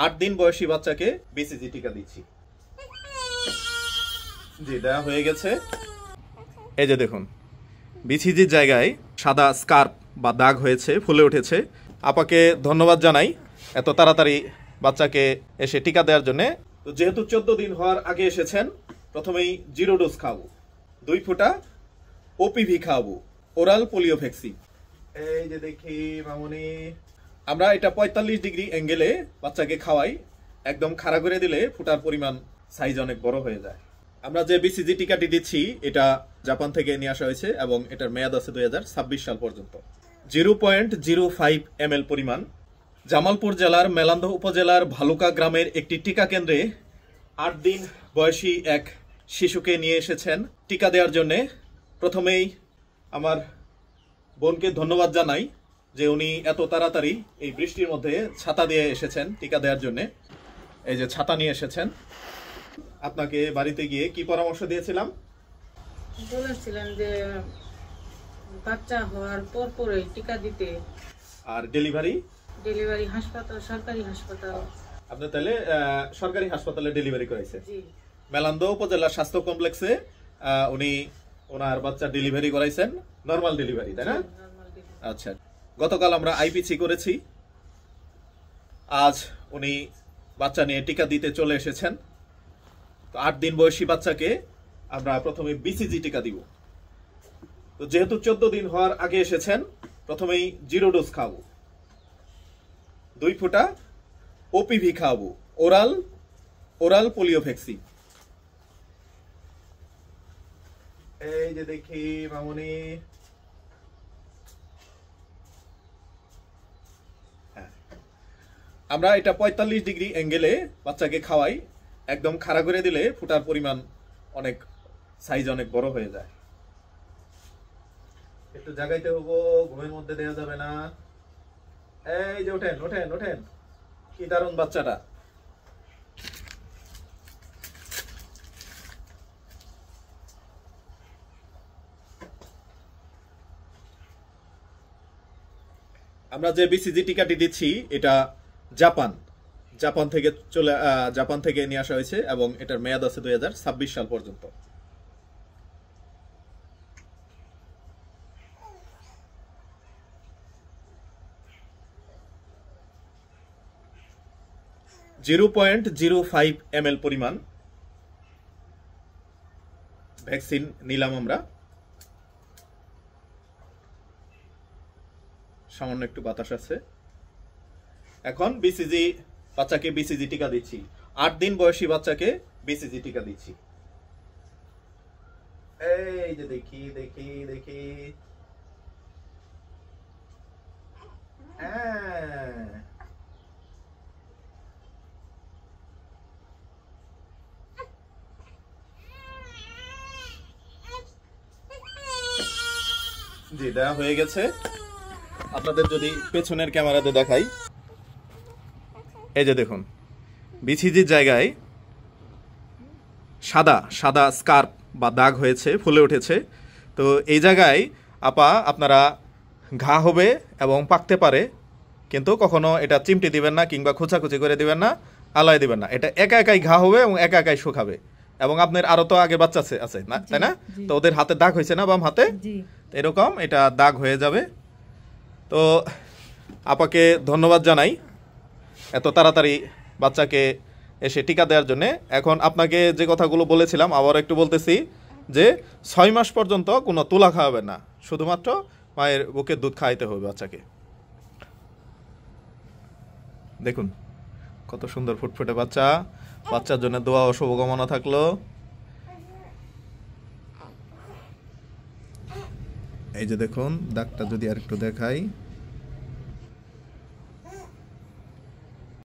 8 দিন বয়সী বাচ্চাকে বিসিজি টিকা দিচ্ছি। জি, দেওয়া হয়ে গেছে। এই যে দেখুন, বিসিজির জায়গায় সাদা স্কার্প বা দাগ হয়েছে, ফুলে উঠেছে। আপাকে ধন্যবাদ জানাই এত তাড়াতাড়ি বাচ্চাকে এসে টিকা দেওয়ার জন্য। তো যেহেতু 14 দিন হওয়ার আগে এসেছেন, প্রথমেই 0 ডোজ খাওয়াবো, 2 ফোঁটা ওপিভি খাওয়াবো, ওরাল পোলিও ভ্যাকসিন। এই যে দেখি মামুনি, আমরা এটা 45 ডিগ্রি অ্যাঙ্গেলে বাচ্চাকে খাওয়াই। একদম খাড়া করে দিলে ফোঁটার পরিমাণ সাইজ অনেক বড় হয়ে যায়। আমরা যে বিসিজি টিকাটি দিচ্ছি এটা জাপান থেকে নিয়ে আসা হয়েছে এবং এটার মেয়াদ আছে 2026 সাল পর্যন্ত। 0.05 ml পরিমাণ। জামালপুর জেলার মেলান্দহ উপজেলার ভালুকা গ্রামের একটি টিকা কেন্দ্রে 8 দিন বয়সী এক শিশুকে নিয়ে এসেছেন টিকা দেওয়ার জন্য। প্রথমেই আমার বোনকে ধন্যবাদ জানাই যে উনি এত তাড়াতাড়ি এই বৃষ্টির মধ্যে ছাতা দিয়ে এসেছেন টিকা দেওয়ার জন্য। এই যে ছাতা নিয়ে এসেছেন। আপনাকে বাড়িতে গিয়ে কি পরামর্শ দিয়েছিলাম? বলেছিলেন যে বাচ্চা হওয়ার পরই টিকা দিতে। আর ডেলিভারি হাসপাতাল, সরকারি হাসপাতাল। আপনি তাহলে সরকারি হাসপাতালে ডেলিভারি করাইছেন? জি। মেলান্দহ উপজেলা স্বাস্থ্য কমপ্লেক্সে উনি ওনার বাচ্চা ডেলিভারি করাইছেন। নরমাল ডেলিভারি, তাই না? আচ্ছা, গতকাল আমরা আইপিসি করেছি। আজ উনি বাচ্চা নিয়ে টিকা দিতে চলে এসেছেন। তো 8 দিন বয়সী বাচ্চাকে আমরা প্রথমে বিসিজি টিকা দিব। তো যেহেতু 14 দিন হওয়ার আগে এসেছেন, প্রথমেই 0 ডোজ খাওয়াবো, 2 ফোঁটা ওপিভি খাওয়াবো, ওরাল পোলিও ভ্যাকসিন। এই যে দেখি মামুনি, আমরা এটা 45 ডিগ্রি অ্যাঙ্গেলে বাচ্চাকে খাওয়াই। একদম খাড়া করে দিলে ফোঁটার পরিমাণ অনেক সাইজ অনেক বড় হয়ে যায়। একটু জাগাইতে হবো, ঘুমের মধ্যে দেওয়া যাবে না। এই যে ওঠেন ওঠেন ওঠেন, কি দারুণ বাচ্চাটা। আমরা যে বিসিজি টিকাটি দিচ্ছি এটা জাপান থেকে নিয়ে আসা হয়েছে এবং এটার মেয়াদ আছে 2026 সাল পর্যন্ত। .05 ml পরিমাণ ভ্যাকসিন নিলাম আমরা। সামান্য একটু বাতাস আছে। এখন বাচ্চাকে বিসিজি টিকা দিচ্ছি। 8 দিন বয়সী বাচ্চাকে বিসিজি টিকা দিচ্ছি। এই যে দেখি দেখি দেখি, জি, দেওয়া হয়ে গেছে। আপনাদের যদি পেছনের ক্যামেরাতে দেখাই, এই যে দেখুন, বিসিজির জায়গায় সাদা স্কার্প বা দাগ হয়েছে, ফুলে উঠেছে। তো এই জায়গায় আপনারা ঘা হবে এবং পাকতে পারে, কিন্তু কখনো এটা চিমটি দিবেন না কিংবা খোঁচাখুচি করে দিবেন না, আলায় দিবেন না। এটা একা একাই ঘা হবে এবং একা একাই শুকাবে। এবং আপনার আরো তো আগে বাচ্চা আছে না, তাই না? তো ওদের হাতে দাগ হয়েছে না, বাম হাতে এরকম এটা দাগ হয়ে যাবে। তো আপাকে ধন্যবাদ জানাই এত তাড়াতাড়ি বাচ্চাকে এসে টিকা দেওয়ার জন্য। এখন আপনাকে যে কথাগুলো বলেছিলাম আবার একটু বলতেছি যে 6 মাস পর্যন্ত কোনো তুলা খাওয়াবেন না, শুধুমাত্র মায়ের বুকের দুধ খাওয়াইতে হবে বাচ্চাকে। দেখুন কত সুন্দর ফুটফুটে বাচ্চার জন্য দোয়া ও শুভকামনা থাকলো। এই যে দেখুন দাগটা যদি আর একটু দেখাই,